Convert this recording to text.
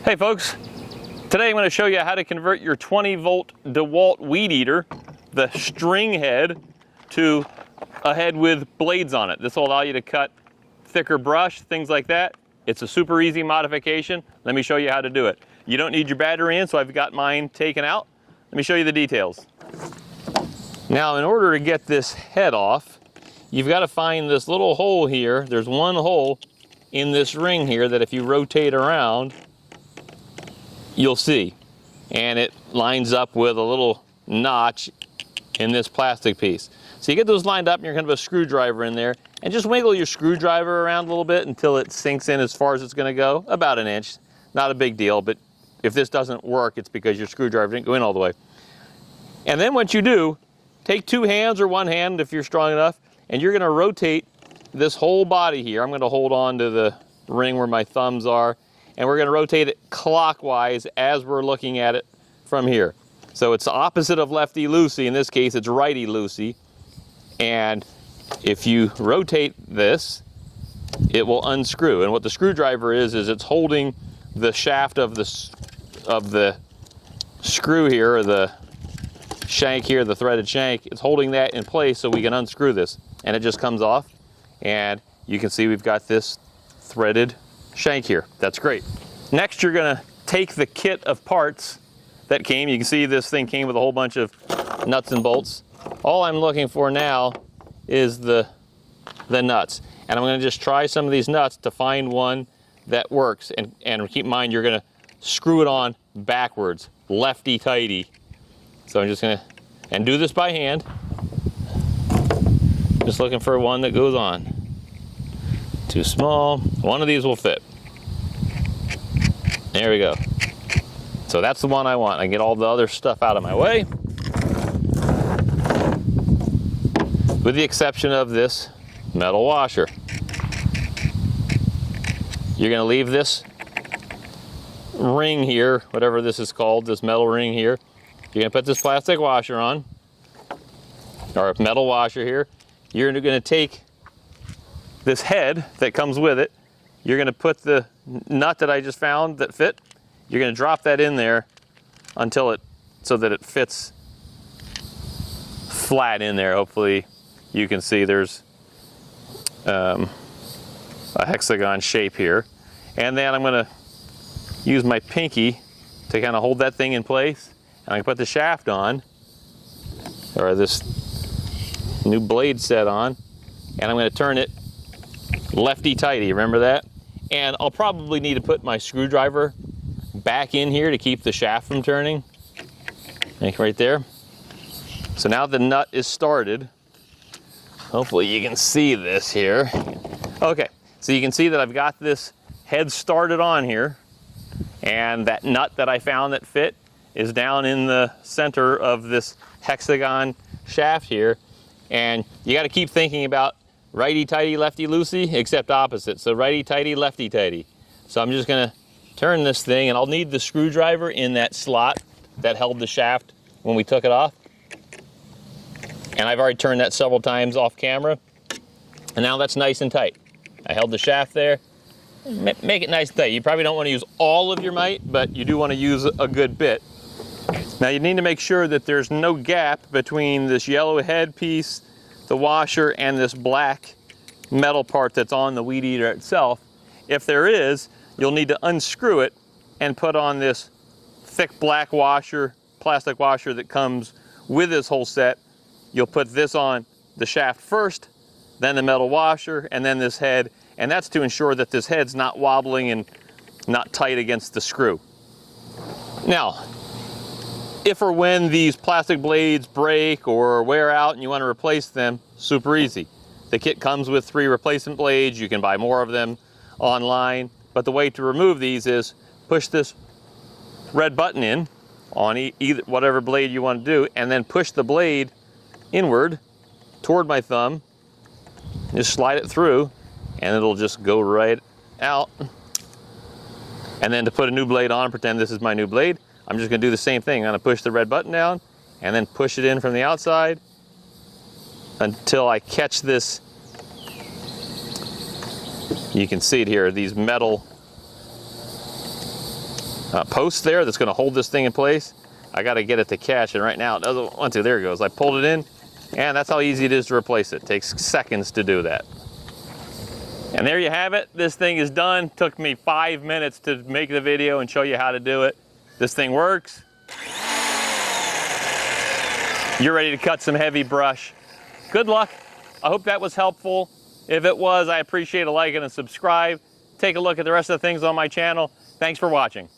Hey folks, today I'm going to show you how to convert your 20-volt Dewalt weed eater, the string head, to a head with blades on it. This will allow you to cut thicker brush, things like that. It's a super easy modification. Let me show you how to do it. You don't need your battery in, so I've got mine taken out. Let me show you the details. Now, in order to get this head off, you've got to find this little hole here. There's one hole in this ring here that if you rotate around, you'll see. And it lines up with a little notch in this plastic piece. So you get those lined up and you're going to have a screwdriver in there, and just wiggle your screwdriver around a little bit until it sinks in as far as it's going to go, about an inch. Not a big deal, but if this doesn't work, it's because your screwdriver didn't go in all the way. And then what you do, take two hands or one hand if you're strong enough, and you're going to rotate this whole body here. I'm going to hold on to the ring where my thumbs are, and we're going to rotate it clockwise as we're looking at it from here. So it's the opposite of lefty-loosey. In this case, it's righty-loosey. And if you rotate this, it will unscrew. And what the screwdriver is it's holding the shaft of the screw here, or the shank here, the threaded shank. It's holding that in place so we can unscrew this. And it just comes off. And you can see we've got this threaded shank here. That's great. Next, you're going to take the kit of parts that came. You can see this thing came with a whole bunch of nuts and bolts. All I'm looking for now is the nuts. And I'm going to just try some of these nuts to find one that works. And keep in mind, you're going to screw it on backwards, lefty-tighty. So I'm just going to, and do this by hand. Just looking for one that goes on. Too small. One of these will fit. There we go. So that's the one I want. I get all the other stuff out of my way, with the exception of this metal washer. You're going to leave this ring here, whatever this is called, this metal ring here. You're going to put this plastic washer on, or a metal washer here. You're going to take this head that comes with it. You're going to put the nut that I just found that fit. You're going to drop that in there until so that it fits flat in there. Hopefully you can see there's a hexagon shape here. And then I'm going to use my pinky to kind of hold that thing in place. And I can put the shaft on, or this new blade set on, and I'm going to turn it lefty-tighty, remember that? And I'll probably need to put my screwdriver back in here to keep the shaft from turning. Like right there. So now the nut is started. Hopefully you can see this here. Okay, so you can see that I've got this head started on here, and that nut that I found that fit is down in the center of this hexagon shaft here. And you got to keep thinking about righty-tighty, lefty-loosey, except opposite. So righty-tighty, lefty-tighty. So I'm just going to turn this thing, and I'll need the screwdriver in that slot that held the shaft when we took it off. And I've already turned that several times off camera. And now that's nice and tight. I held the shaft there. Make it nice and tight. You probably don't want to use all of your might, but you do want to use a good bit. Now you need to make sure that there's no gap between this yellow head piece, the washer, and this black metal part that's on the weed eater itself. If there is, you'll need to unscrew it and put on this thick black washer, plastic washer that comes with this whole set. You'll put this on the shaft first, then the metal washer, and then this head. And that's to ensure that this head's not wobbling and not tight against the screw. Now, if or when these plastic blades break or wear out and you want to replace them, super easy. The kit comes with 3 replacement blades. You can buy more of them online. But the way to remove these is push this red button in on either whatever blade you want to do, and then push the blade inward toward my thumb. Just slide it through, and it'll just go right out. And then to put a new blade on, pretend this is my new blade, I'm just going to do the same thing. I'm going to push the red button down and then push it in from the outside until I catch this. You can see it here, these metal post there that's going to hold this thing in place. I got to get it to catch, and right now it doesn't want to. There it goes. I pulled it in, and that's how easy it is to replace it. It takes seconds to do that. And there you have it. This thing is done. Took me 5 minutes to make the video and show you how to do it. This thing works. You're ready to cut some heavy brush. Good luck. I hope that was helpful. If it was, I appreciate a like and a subscribe. Take a look at the rest of the things on my channel. Thanks for watching.